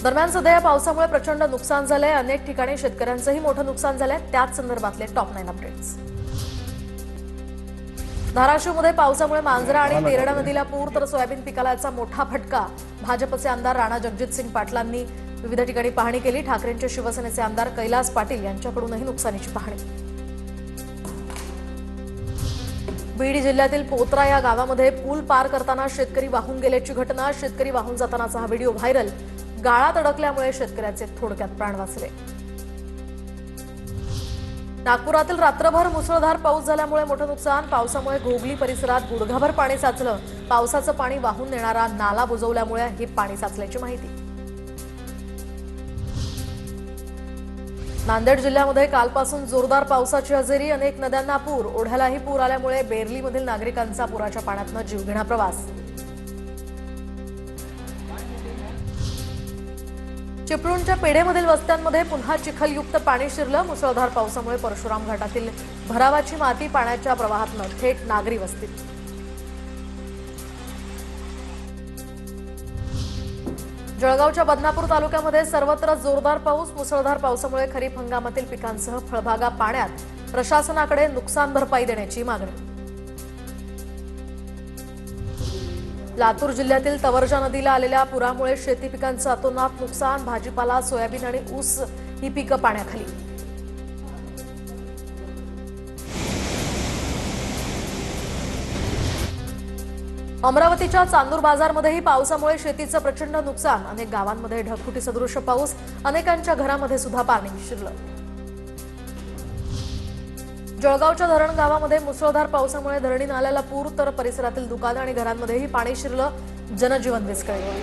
दरम्यान सध्या या पावसामुळे प्रचंड नुकसान झालंय। अनेक ठिकाणी शेतकऱ्यांचंही मोठं नुकसान झालंय। त्याच संदर्भातले टॉप 9 अपडेट्स। धाराशिवमध्ये पावसामुळे मांजरा आणि तेरणा नदीला पूर तर सोयाबीन पिकाला याचा मोठा फटका। भाजपचे आमदार राणा जगजितसिंग पाटलांनी विविध ठिकाणी पाहणी केली। ठाकरेंचे शिवसेनेचे आमदार कैलास पाटील यांच्याकडूनही नुकसानीची पाहणी। बीड जिल्ह्यातील पोत्रा या गावामध्ये पूल पार करताना शेतकरी वाहून गेल्याची घटना। शेतकरी वाहून जातानाचा हा व्हिडिओ व्हायरल। गाळात अडकल्यामुळे शेतकऱ्याचे थोडक्यात प्राण वाचले। नागपुरातील रात्रभर मुसळधार पाऊस झाल्यामुळे मोठं नुकसान। पावसामुळे घोगली परिसरात गुडघाभर पाणी साचलं। पावसाचं पाणी वाहून नेणारा नाला बुजवल्यामुळे हे पाणी साचल्याची माहिती। नांदेड जिल्ह्यामध्ये कालपासून जोरदार पावसाची हजेरी। अनेक नद्यांना पूर, ओढ्यालाही पूर आल्यामुळे बेरलीमधील नागरिकांचा पुराच्या पाण्यातनं जीवघेणा प्रवास। चिपळूणच्या पेढेमधील वस्त्यांमध्ये पुन्हा चिखलयुक्त पाणी शिरलं। मुसळधार पावसामुळे परशुराम घाटातील भरावाची माती पाण्याच्या प्रवाहातनं थेट नागरी वस्तीत। जळगावच्या बदनापूर तालुक्यामध्ये सर्वत्र जोरदार पाऊस। मुसळधार पावसामुळे खरीप हंगामातील पिकांसह फळबागा पाण्यात। प्रशासनाकडे नुकसान भरपाई देण्याची मागणी। लातूर जिल्ह्यातील तवरजा नदीला आलेल्या पुरामुळे शेती पिकांचं अतोनात नुकसान। भाजीपाला, सोयाबीन आणि ऊस ही पिकं पाण्याखाली। अमरावतीच्या चांदूर बाजारमध्येही पावसामुळे शेतीचं प्रचंड नुकसान। अनेक गावांमध्ये ढगफुटी सदृश पाऊस। अनेकांच्या घरामध्ये सुद्धा पाणी शिरलं। जळगावच्या धरण गावामध्ये मुसळधार पावसामुळे धरणी नाल्याला पूर तर परिसरातील दुकानं आणि घरांमध्येही पाणी शिरलं। जनजीवन विस्कळीत।